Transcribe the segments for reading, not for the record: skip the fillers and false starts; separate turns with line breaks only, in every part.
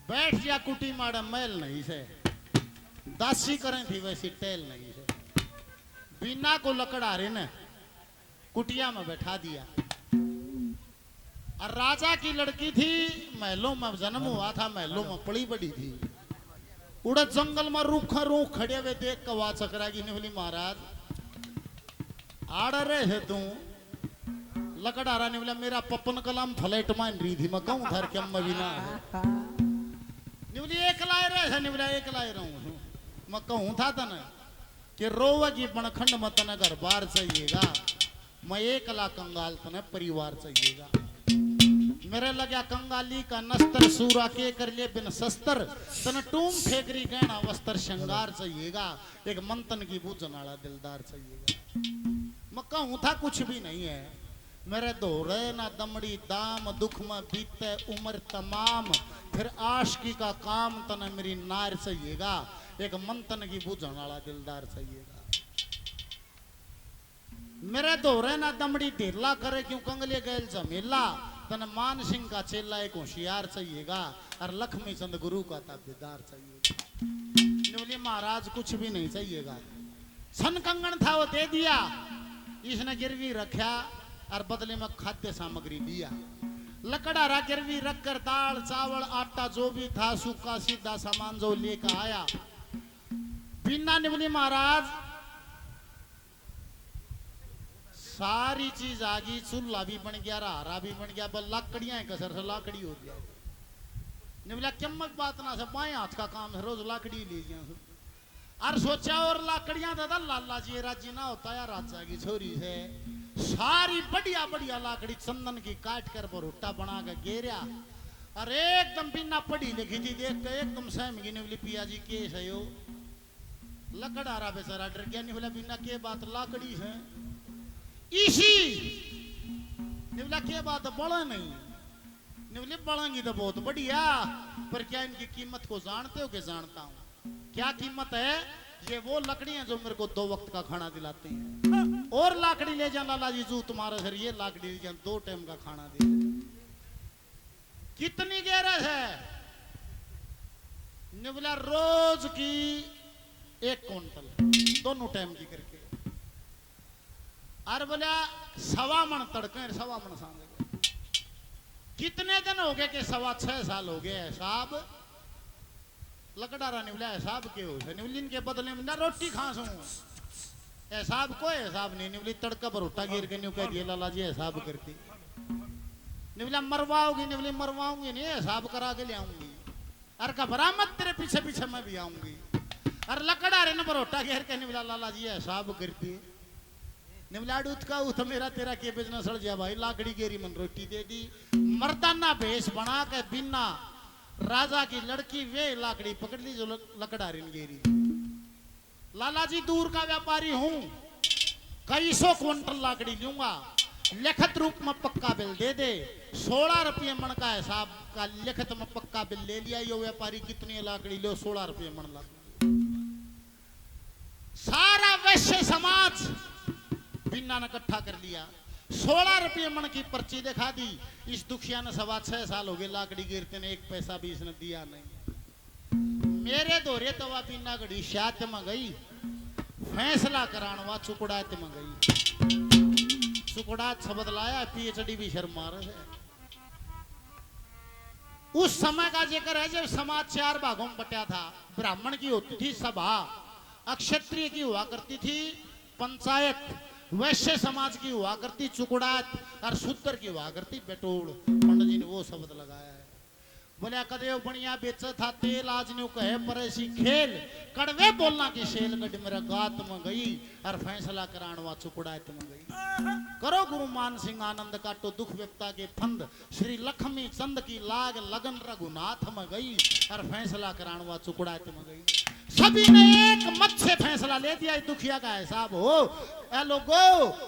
बैठ जा कुटी माड़ा मैल नहीं से, दासी करें थी वैसी टेल नहीं से। बिना को लकड़ारे ने कुटिया में बैठा दिया। और राजा की लड़की थी, महलों में जन्म हुआ था, महलों में पड़ी बड़ी थी। उड़द जंगल में रूखा रूख खड़े हुए देख के वा चकरा की बोली महाराज आड़ रहे है तू। लकड़ारा ने बोला मेरा पपन कलाम फ्लैट मान रही थी, मैं कहूं धर के अम्मा बिना है। बोली एक लाए रहे है, बोला एक लाए रहूं, मैं कहूं था तने कि रोवगी बनखंड में तने घर बार चाहिएगा, मैं एक ला कंगाल तने परिवार चाहिएगा। मेरे लगा कंगाली का नस्तर सूरा के कर लिए बिन शस्त्र, तन टूम फेकरी गहना वस्त्र श्रृंगार चाहिएगा, एक मंथन की बूझन वाला दिलदार चाहिएगा। मैं कहूं था कुछ भी नहीं है, मेरे दोरे ना दमड़ी दाम, दुख में बीते उम्र तमाम, फिर आशिकी का काम तने मेरी नार चाहिएगा, एक मंथन की बूझन वाला दिलदार चाहिएगा। मेरे दोरे ना दमड़ी ढेरला करे क्यों कंगले गैल जमेला, तन मान सिंह का चेला एक होशियार चाहिएगा, और लक्ष्मी चंद गुरु का ताबेदार चाहिएगा। बोले महाराज कुछ भी नहीं चाहिएगा। सन कंगन था वो दे दिया, इसने गिरवी रखा और बदले में खाद्य सामग्री दिया। लकड़ारा गिरवी रखकर दाल चावल आटा जो भी था सूखा सीधा सामान जो लेकर आया। बिन्ना ने बोली महाराज सारी चीज आ गई, चूल्हा भी बन गया, हारा भी बन गया, बस लाकड़ियां कसर से लाकड़ी हो गया। ने बोला चमक बात ना से बाएं हाथ का काम है, रोज लाकड़ी ले गया। और सोचा और लाकड़ियां दादा लाला जी राजी ना होता या राजा की छोरी से सारी बढ़िया बढ़िया लाकड़ी चंदन की काट कर बरोटा बना के गेरिया। और एकदम बिना पढ़ी लिखी थी देख के एकदम सहम गई। ने बोली पिया जी केस है यो। लकड़ारा बेचारा डर गया। नहीं बोला बिना के बात लाकड़ी है इसी। ने बोला के बात बड़ा नहीं। ने बोले बढ़ेंगी तो बहुत बढ़िया, पर क्या इनकी कीमत को जानते हो? कि जानता हूं। क्या कीमत है? ये वो लकड़ियां जो मेरे को 2 वक्त का खाना दिलाती हैं। और लाकड़ी ले जा लाला जी जू तुम्हारे सर, ये लाकड़ी ले जा 2 टाइम का खाना दे। कितनी गैरत है? ने बोला रोज की 1 क्विंटल दोनों टाइम की करके। और बोला 1.25 मन तड़के 1.25 मन सांगे। कितने दिन हो गए? कि 6.25 साल हो गए। साहब लकड़ारा ने बोला साहब के हो के बदले में ना रोटी खासू साहब को हिसाब नहीं। बोली तड़का पर रोटा गिर के कह दिए लाला जी हिसाब करती। ने बोला मरवाओगी? ने बोली मरवाऊंगी नहीं, हिसाब करा के ले आऊंगी। अरे घबरा मत, तेरे पीछे पीछे मैं भी आऊंगी। अरे लकड़ारे ने रोटा घेर के नहीं बोला लाला जी हिसाब करती। ने बोला दूध का तो मेरा तेरा के बिजनेस सड़ गया भाई, लाकड़ी गेरी मन रोटी दे दी। मर्दाना भेष बना के बिना राजा की लड़की वे लाकड़ी पकड़ ली जो लकड़ारी ने गेरी। लाला जी दूर का व्यापारी हूं, कई 100 क्विंटल लाकड़ी लूंगा, लिखित रूप में पक्का बिल दे दे। 16 रुपये मन का हिसाब का लिखित में पक्का बिल ले लिया। यो व्यापारी कितनी लाकड़ी लो? 16 रुपये मन लाकड़ी। सारा वैश्य समाज बिन्ना ने इकट्ठा कर लिया। 16 रुपये मन की पर्ची दिखा दी। इस दुखिया ने 6.25 साल हो गए लाकड़ी गिरते ने 1 पैसा भी इसने दिया नहीं। मेरे दोरे तवा बिन्ना गड़ी शात में गई, फैसला करानवा चुकड़ात में गई। चुकड़ात शब्द लाया, PhD भी शर्म मार है। उस समय का जिक्र है जब समाज 4 भागों में बटा था। ब्राह्मण की होती थी सभा, अक्षत्रिय की हुआ करती थी पंचायत, वैश्य समाज की हुआ करती चुकड़ात, और शूद्र की हुआ करती बेटोड़। पंडित जी ने वो शब्द लगाया है। बोले कदे बढ़िया बेच था तेल, आज न्यू कहे पर ऐसी खेल, कड़वे बोलना की शेल गढ़ मेरा गात में गई, और फैसला करानवा चुकड़ात में गई। करो गुरु मान सिंह आनंद काटो दुख व्यक्ता के फंद, श्री लक्ष्मी चंद की लाग लगन रघुनाथ में गई, और फैसला करानवा चुकड़ात में गई। सभी ने एक मत से फैसला ले दिया। दुखिया का हिसाब हो ए लोगो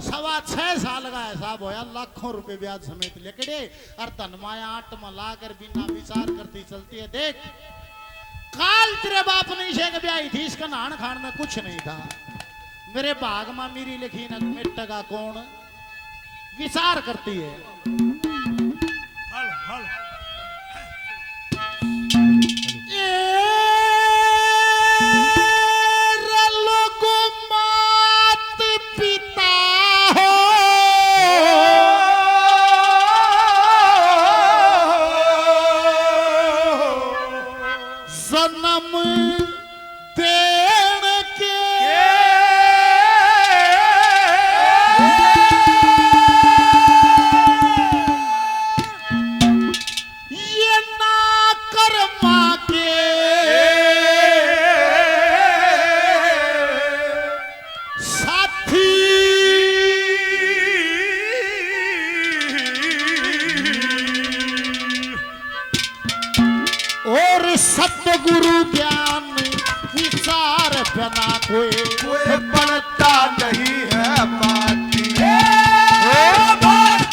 6.25 साल का हिसाब हो यार, लाखों रुपए ब्याज समेत लेकड़े, और तनमाया 8 में लाकर बिना विचार करती चलती है। देख काल तेरे बाप ने शेख ब्याई थी, इसका नान खान में कुछ नहीं था। मेरे भाग में मेरी लिखी न मिट्टगा कौन विचार करती है। हल हल सनम देण के ये ना कर्मा के साथी और सतगुरु ज्ञान विचार बिना कोई
बनता नहीं है माटी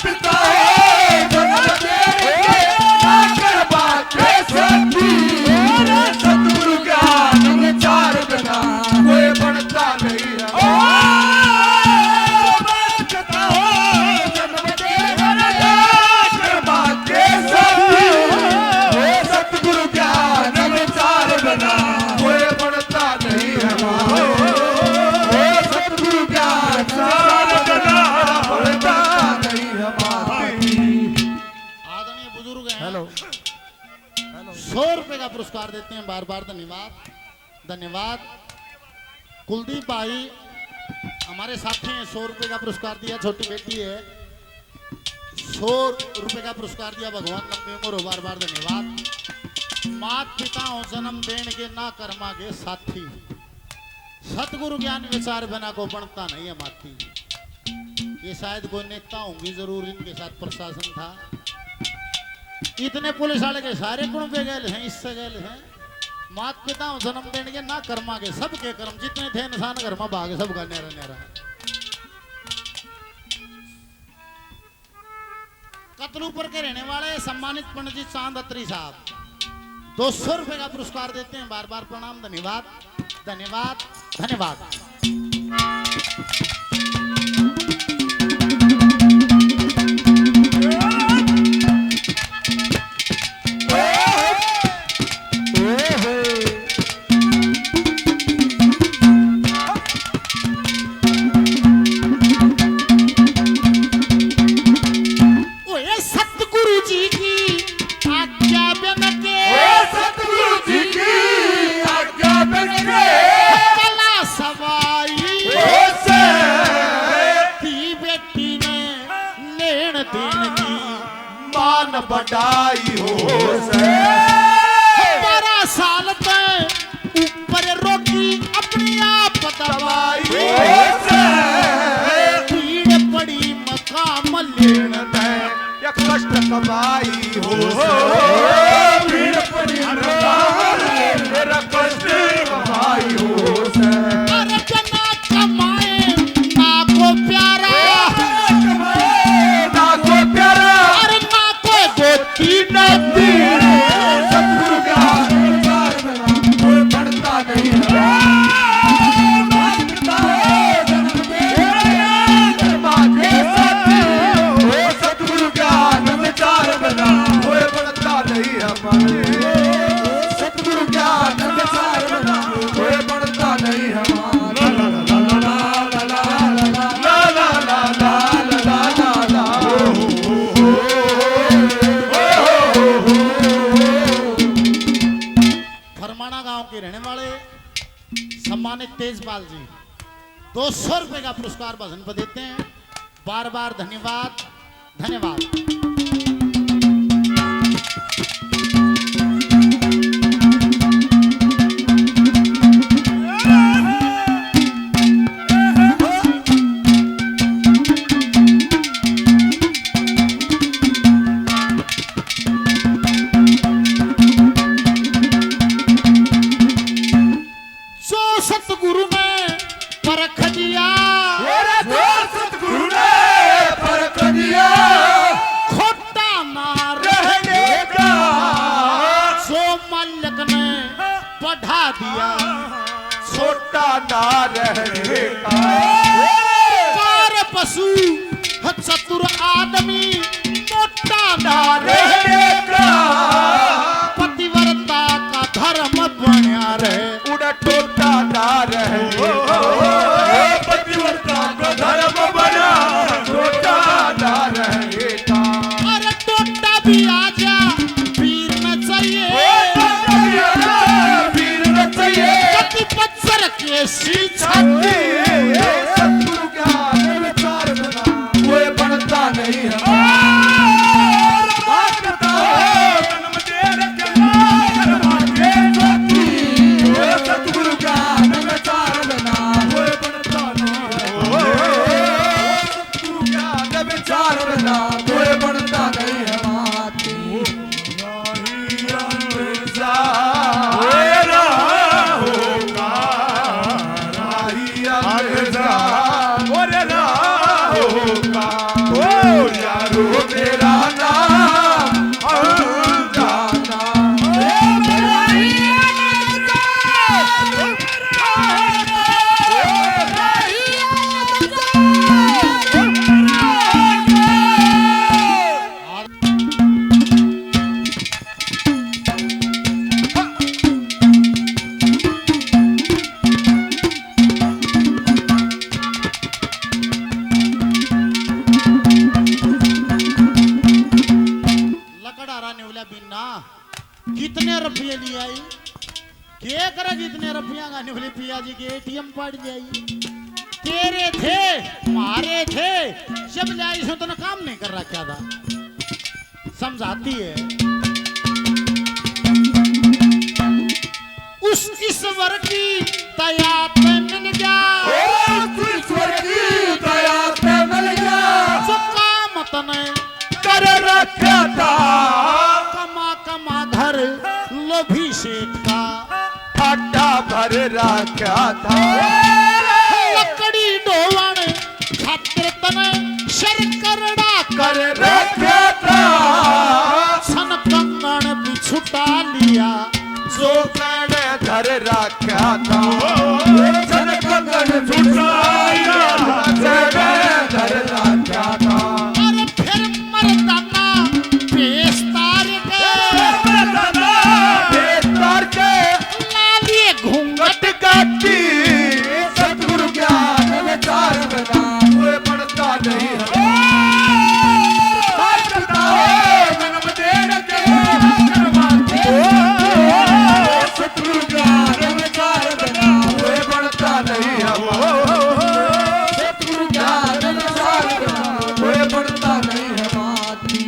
पिता सतगुरु ज्ञान विचार बिना कोई बनता नहीं है सतगुरु ज्ञान विचार बिना कोई बनता नहीं है सतगुरु ज्ञान विचार बिना बनता नहीं है।
आदरणीय बुजुर्ग हैं।
हेलो
100 रुपए का पुरस्कार देते हैं। बार बार धन्यवाद धन्यवाद। कुलदीप भाई हमारे साथी हैं। 100 रुपए का पुरस्कार दिया। छोटी बेटी है। 100 रुपए का पुरस्कार दिया। भगवान लंबी उम्र हो। बार बार धन्यवाद। मात पिता हो जन्म देण के ना कर्मा के साथी सतगुरु ज्ञान विचार बिना को बनता नहीं है माती। ये शायद कोई नेता होंगी जरूर इनके साथ प्रशासन था। इतने पुलिस वाले के सारे गुण पे गए हैं। इससे गए हैं। मात पिता हो जन्म देने के ना कर्मा के सबके कर्म जितने थे इंसान घर में भागे सबका न्यारा न्यारा। कतलूपुर के रहने वाले सम्मानित पंडित जी चांद अत्री साहब 200 रुपए का पुरस्कार देते हैं। बार बार प्रणाम धन्यवाद धन्यवाद धन्यवाद।
बढ़ाई हो
12 साल तक ऊपर रोटी अपनी आप दबाई पीड़ पड़ी मकाम लेन
या कष्ट कमाई हो पीड़ पड़ी मेरा कष्ट कमाई हो
अरे जना कमाए ना को प्यारा
सतगुरु ज्ञान विचार बिना कोई बनता नहीं है सतगुरु ज्ञान विचार बिना कोई बनता नहीं है सतगुरु ज्ञान विचार बिना कोई बनता नहीं है।
रहने वाले सम्मानित तेजपाल जी 200 रुपए का पुरस्कार भजन पर देते हैं। बार बार धन्यवाद धन्यवाद। सतगुरु ने परख दिया खोटा ना रहने का सो मल्लक ने बढ़ा दिया
छोटा ना रहने का
कार पशु चतुर आदमी मोटा ना
रहने का
पतिव्रता का धर्म बना रहे
उड़ा टोटा ना रहने का पतिव्रता का धर्म बना टोटा ना रहने का
अरे टोटा भी आजा वीर न चाहिए कैसी छाती
सतगुरु क्या विचार बना कोई बनता नहीं है जन्म दे सतगुरु क्या विचार बना कोई बनता नहीं है सतगुरु क्या विचार बना कोई बनता नहीं है माती
कितने रुपये लिए आई क्या करेगी इतने रुपया गाने वाले पिया जी के एटीएम पड़ जाई तेरे थे मारे थे जब लाई सो तो काम नहीं कर रखा था समझाती है उस ईश्वर की दया पे मिल जा
ईश्वर की दया पे मिल जा
जो काम तने
कर रखा था
कमा कमा घर लोभी सेठ का
फटा भर रखा था
लकड़ी ढोवण खातिर तने शरकरड़ा
कर रखा था
सन कंगन भी छुटा लिया
जो कड़े धर रखा था सन कंगन छुटाया धर रखा था
और फिर मर्दाना पेस्तार
के
लाली घूंघट
गाती सतगुरु ज्ञान विचार बना कोई पढ़ता नहीं है जन्म दे सतगुरु ज्ञान विचार बना कोई पढ़ता नहीं है सतगुरु ज्ञान विचार बना कोई पढ़ता नहीं है माती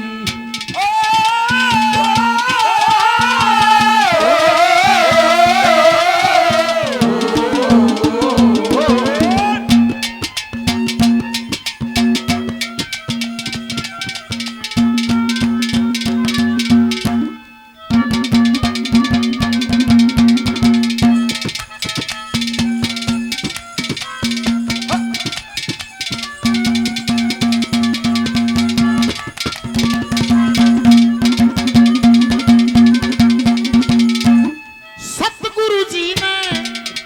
सतगुरु जी ने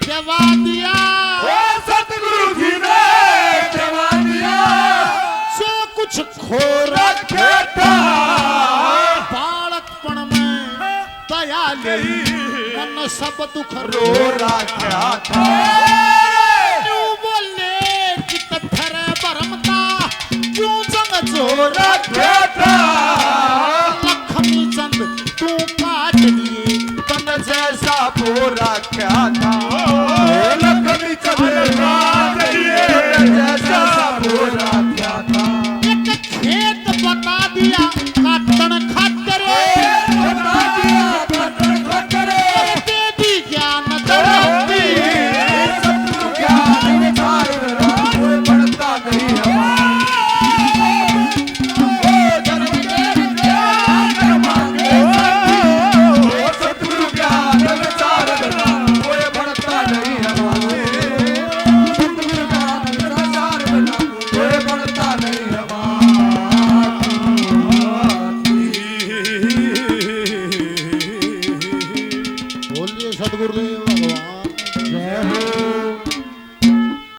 जवा दिया
सतगुरु जी ने जवा दिया
जो कुछ खो
रखा था
बालकपण में दया गई मन सब दुख
रो रखा था
क्यों बोले कि तथर बरमता क्यों जंग जो
रखा था
लक्ष्मी चंद तू काट लिए
तन जैसा पो रखा था लक्ष्मी चंद्र